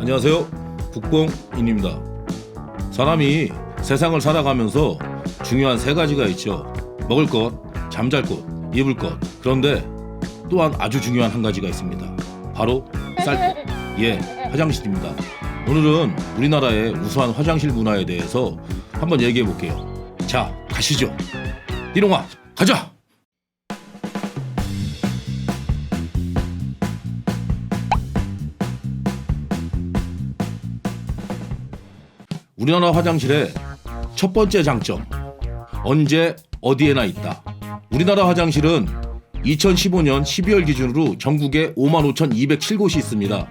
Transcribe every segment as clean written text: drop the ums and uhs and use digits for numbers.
안녕하세요. 북봉인입니다. 사람이 세상을 살아가면서 중요한 세 가지가 있죠. 먹을 것, 잠잘 곳, 입을 것. 그런데 또한 아주 중요한 한 가지가 있습니다. 바로 쌀 것. 예, 화장실입니다. 오늘은 우리나라의 우수한 화장실 문화에 대해서 한번 얘기해 볼게요. 자, 가시죠. 이롱아, 가자! 우리나라 화장실의 첫 번째 장점, 언제 어디에나 있다. 우리나라 화장실은 2015년 12월 기준으로 전국에 55,207곳이 있습니다.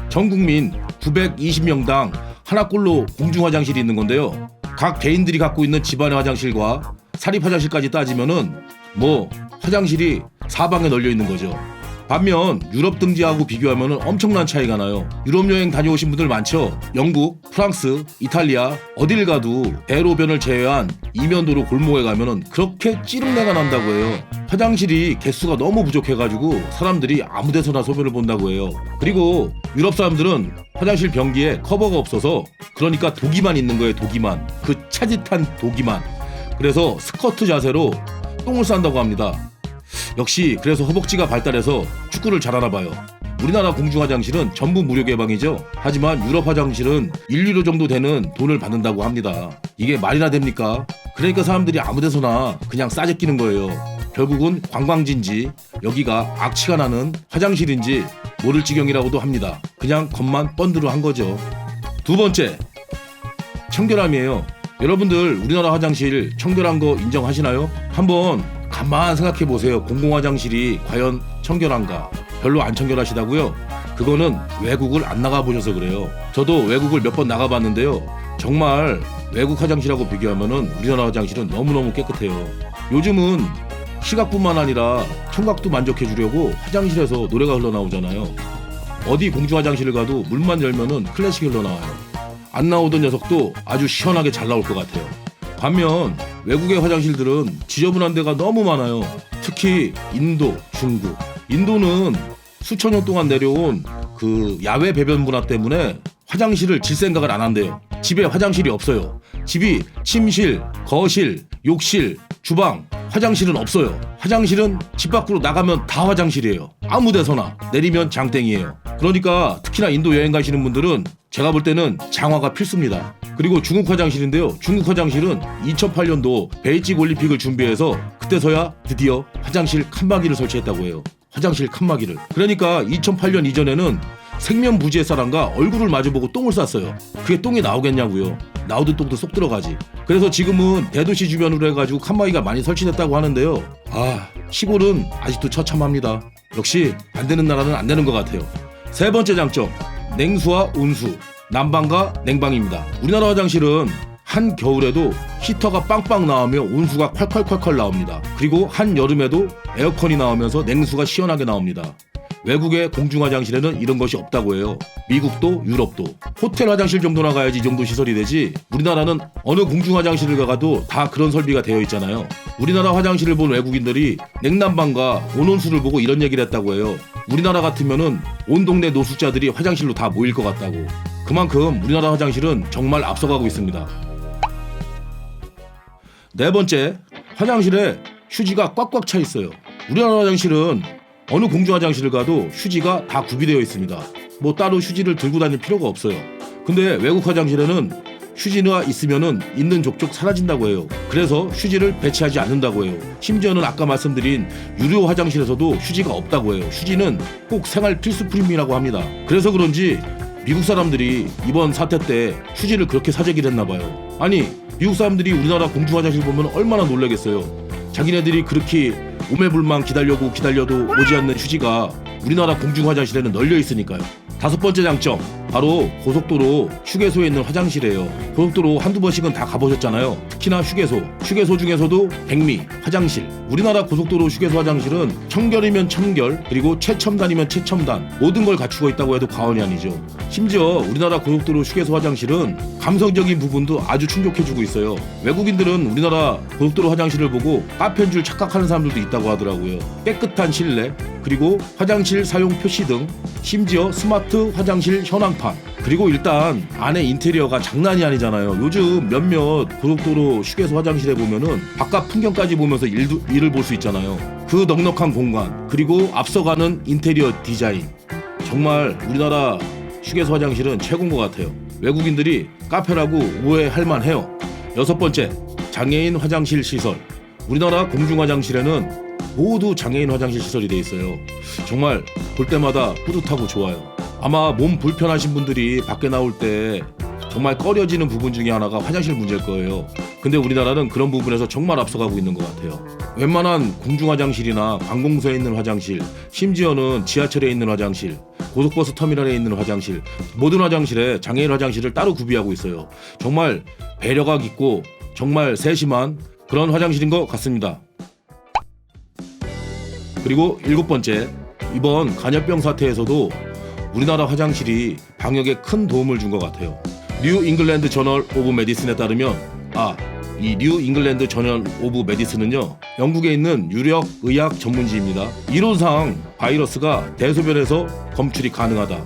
전 국민 920명당 하나꼴로 공중 화장실이 있는 건데요. 각 개인들이 갖고 있는 집안의 화장실과 사립 화장실까지 따지면은 화장실이 사방에 널려 있는 거죠. 반면 유럽 등지하고 비교하면 엄청난 차이가 나요. 유럽 여행 다녀오신 분들 많죠. 영국, 프랑스, 이탈리아 어딜 가도 대로변을 제외한 이면도로 골목에 가면은 그렇게 찌릉내가 난다고 해요. 화장실이 개수가 너무 부족해가지고 사람들이 아무데서나 소변을 본다고 해요. 그리고 유럽 사람들은 화장실 변기에 커버가 없어서 그러니까 독이만 있는 거예요. 독이만. 그 차짓한 독이만. 그래서 스쿼트 자세로 똥을 싼다고 합니다. 역시 그래서 허벅지가 발달해서 축구를 잘하나 봐요. 우리나라 공중 화장실은 전부 무료 개방이죠. 하지만 유럽 화장실은 1유로 정도 되는 돈을 받는다고 합니다. 이게 말이나 됩니까? 그러니까 사람들이 아무데서나 그냥 싸게 끼는 거예요. 결국은 관광지인지 여기가 악취가 나는 화장실인지 모를 지경이라고도 합니다. 그냥 겉만 번드로 한 거죠. 두 번째, 청결함이에요. 여러분들 우리나라 화장실 청결한 거 인정하시나요? 한번 가만 생각해 보세요. 공공 화장실이 과연 청결한가? 별로 안 청결하시다고요? 그거는 외국을 안 나가 보셔서 그래요. 저도 외국을 몇 번 나가 봤는데요. 정말 외국 화장실하고 비교하면은 우리나라 화장실은 너무너무 깨끗해요. 요즘은 시각뿐만 아니라 청각도 만족해 주려고 화장실에서 노래가 흘러나오잖아요. 어디 공중 화장실을 가도 문만 열면은 클래식이 흘러나와요. 안 나오던 녀석도 아주 시원하게 잘 나올 것 같아요. 반면 외국의 화장실들은 지저분한 데가 너무 많아요. 특히 인도, 중국. 인도는 수천 년 동안 내려온 그 야외 배변 문화 때문에 화장실을 질 생각을 안 한대요. 집에 화장실이 없어요. 집이 침실, 거실, 욕실, 주방, 화장실은 없어요. 화장실은 집 밖으로 나가면 다 화장실이에요. 아무 데서나. 내리면 장땡이에요. 그러니까 특히나 인도 여행 가시는 분들은 제가 볼 때는 장화가 필수입니다. 그리고 중국 화장실인데요. 중국 화장실은 2008년도 베이징 올림픽을 준비해서 그때서야 드디어 화장실 칸막이를 설치했다고 해요. 화장실 칸막이를. 그러니까 2008년 이전에는 생면부지의 사람과 얼굴을 마주보고 똥을 쌌어요. 그게 똥이 나오겠냐고요. 나오던 똥도 쏙 들어가지. 그래서 지금은 대도시 주변으로 해가지고 칸막이가 많이 설치됐다고 하는데요. 시골은 아직도 처참합니다. 역시 안 되는 나라는 안 되는 것 같아요. 세 번째 장점, 냉수와 온수, 난방과 냉방입니다. 우리나라 화장실은 한 겨울에도 히터가 빵빵 나오며 온수가 콸콸콸콸 나옵니다. 그리고 한 여름에도 에어컨이 나오면서 냉수가 시원하게 나옵니다. 외국의 공중 화장실에는 이런 것이 없다고 해요. 미국도 유럽도 호텔 화장실 정도나 가야지 이 정도 시설이 되지, 우리나라는 어느 공중 화장실을 가도 다 그런 설비가 되어 있잖아요. 우리나라 화장실을 본 외국인들이 냉난방과 온온수를 보고 이런 얘기를 했다고 해요. 우리나라 같으면은 온 동네 노숙자들이 화장실로 다 모일 것 같다고. 그만큼 우리나라 화장실은 정말 앞서가고 있습니다. 네 번째, 화장실에 휴지가 꽉꽉 차 있어요. 우리나라 화장실은 어느 공중 화장실을 가도 휴지가 다 구비되어 있습니다. 따로 휴지를 들고 다닐 필요가 없어요. 근데 외국 화장실에는 휴지가 있으면은 있는 족족 사라진다고 해요. 그래서 휴지를 배치하지 않는다고 해요. 심지어는 아까 말씀드린 유료 화장실에서도 휴지가 없다고 해요. 휴지는 꼭 생활 필수품이라고 합니다. 그래서 그런지 미국 사람들이 이번 사태 때 휴지를 그렇게 사재기를 했나 봐요. 아니, 미국 사람들이 우리나라 공중 화장실 보면 얼마나 놀라겠어요. 자기네들이 그렇게 오매불망 기다려도 오지 않는 휴지가 우리나라 공중 화장실에는 널려 있으니까요. 다섯 번째 장점, 바로 고속도로 휴게소에 있는 화장실이에요. 고속도로 한두 번씩은 다 가보셨잖아요. 특히나 휴게소 중에서도 백미, 화장실. 우리나라 고속도로 휴게소 화장실은 청결이면 청결, 그리고 최첨단이면 최첨단, 모든 걸 갖추고 있다고 해도 과언이 아니죠. 심지어 우리나라 고속도로 휴게소 화장실은 감성적인 부분도 아주 충족해주고 있어요. 외국인들은 우리나라 고속도로 화장실을 보고 카페인 줄 착각하는 사람들도 있다고 하더라고요. 깨끗한 실내, 그리고 화장실 사용 표시 등 심지어 스마트 스마트 화장실 현황판, 그리고 일단 안에 인테리어가 장난이 아니잖아요. 요즘 몇몇 고속도로 휴게소 화장실에 보면은 바깥 풍경까지 보면서 일을 볼 수 있잖아요. 그 넉넉한 공간, 그리고 앞서가는 인테리어 디자인, 정말 우리나라 휴게소 화장실은 최고인 것 같아요. 외국인들이 카페라고 오해할 만해요. 6번째, 장애인 화장실 시설. 우리나라 공중화장실에는 모두 장애인 화장실 시설이 돼 있어요. 정말 볼 때마다 뿌듯하고 좋아요. 아마 몸 불편하신 분들이 밖에 나올 때 정말 꺼려지는 부분 중에 하나가 화장실 문제일 거예요. 근데 우리나라는 그런 부분에서 정말 앞서가고 있는 것 같아요. 웬만한 공중화장실이나 관공서에 있는 화장실, 심지어는 지하철에 있는 화장실, 고속버스 터미널에 있는 화장실, 모든 화장실에 장애인 화장실을 따로 구비하고 있어요. 정말 배려가 깊고 정말 세심한 그런 화장실인 것 같습니다. 그리고 7번째, 이번 간염병 사태에서도 우리나라 화장실이 방역에 큰 도움을 준 것 같아요. 뉴 잉글랜드 저널 오브 메디슨에 따르면 이 뉴 잉글랜드 저널 오브 메디슨은요, 영국에 있는 유력 의학 전문지입니다. 이론상 바이러스가 대소변에서 검출이 가능하다.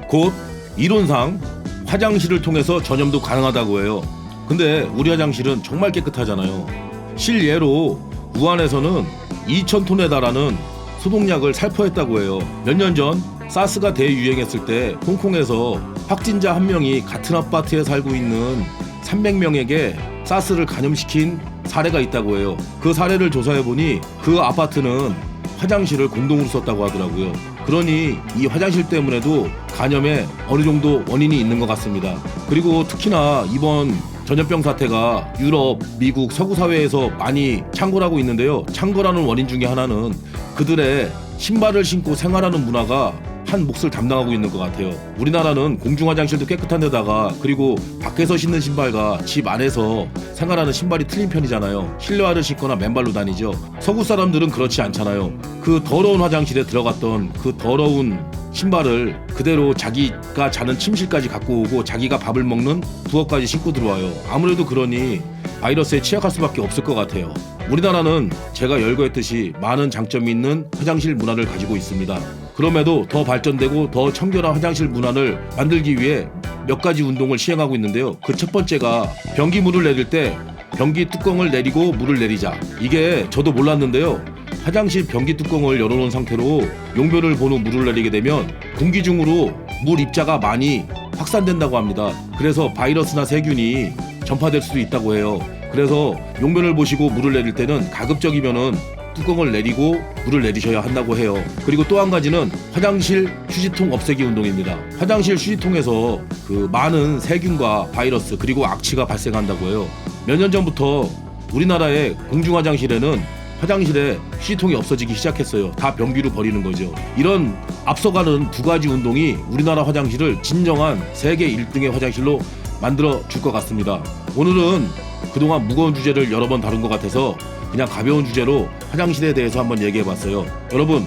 곧 이론상 화장실을 통해서 전염도 가능하다고 해요. 근데 우리 화장실은 정말 깨끗하잖아요. 실예로 우한에서는 2,000톤에 달하는 소독약을 살포했다고 해요. 몇 년 전 사스가 대유행했을 때 홍콩에서 확진자 한 명이 같은 아파트에 살고 있는 300명에게 사스를 감염시킨 사례가 있다고 해요. 그 사례를 조사해보니 그 아파트는 화장실을 공동으로 썼다고 하더라고요. 그러니 이 화장실 때문에도 간염에 어느 정도 원인이 있는 것 같습니다. 그리고 특히나 이번 전염병 사태가 유럽, 미국, 서구 사회에서 많이 창궐하고 있는데요. 창궐하는 원인 중에 하나는 그들의 신발을 신고 생활하는 문화가 한 몫을 담당하고 있는 것 같아요. 우리나라는 공중화장실도 깨끗한 데다가 그리고 밖에서 신는 신발과 집 안에서 생활하는 신발이 틀린 편이잖아요. 실내화를 신거나 맨발로 다니죠. 서구 사람들은 그렇지 않잖아요. 그 더러운 화장실에 들어갔던 그 더러운 신발을 그대로 자기가 자는 침실까지 갖고 오고 자기가 밥을 먹는 부엌까지 신고 들어와요. 아무래도 그러니 바이러스에 취약할 수밖에 없을 것 같아요. 우리나라는 제가 열거했듯이 많은 장점이 있는 화장실 문화를 가지고 있습니다. 그럼에도 더 발전되고 더 청결한 화장실 문화를 만들기 위해 몇 가지 운동을 시행하고 있는데요. 그 첫 번째가 변기물을 내릴 때 변기 뚜껑을 내리고 물을 내리자. 이게 저도 몰랐는데요. 화장실 변기 뚜껑을 열어놓은 상태로 용변을 본 후 물을 내리게 되면 공기 중으로 물 입자가 많이 확산된다고 합니다. 그래서 바이러스나 세균이 전파될 수도 있다고 해요. 그래서 용변을 보시고 물을 내릴 때는 가급적이면은 뚜껑을 내리고 물을 내리셔야 한다고 해요. 그리고 또 한 가지는 화장실 휴지통 없애기 운동입니다. 화장실 휴지통에서 그 많은 세균과 바이러스 그리고 악취가 발생한다고 해요. 몇 년 전부터 우리나라의 공중화장실에는 화장실에 휴지통이 없어지기 시작했어요. 다 변기로 버리는 거죠. 이런 앞서가는 두 가지 운동이 우리나라 화장실을 진정한 세계 1등의 화장실로 만들어 줄 것 같습니다. 오늘은 그동안 무거운 주제를 여러 번 다룬 것 같아서 그냥 가벼운 주제로 화장실에 대해서 한번 얘기해봤어요. 여러분,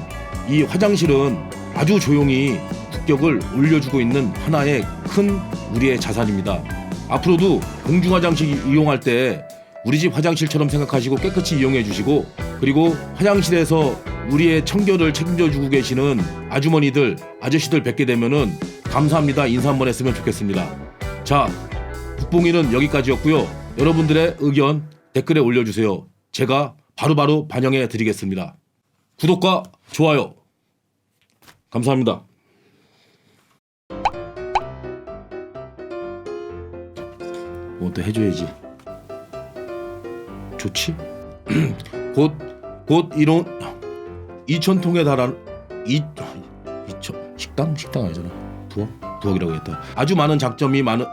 이 화장실은 아주 조용히 품격을 올려주고 있는 하나의 큰 우리의 자산입니다. 앞으로도 공중화장실 이용할 때 우리 집 화장실처럼 생각하시고 깨끗이 이용해 주시고, 그리고 화장실에서 우리의 청결을 책임져주고 계시는 아주머니들, 아저씨들 뵙게 되면은 감사합니다 인사 한번 했으면 좋겠습니다. 자, 국뽕이는 여기까지였고요. 여러분들의 의견 댓글에 올려주세요. 제가 바로바로 반영해 드리겠습니다. 구독과 좋아요 감사합니다. 뭐 또 해줘야지. 좋지? 곧 이런 2,000통에 달한 2,000 식당 아니잖아. 부엌이라고 했다. 아주 많은 장점이 많은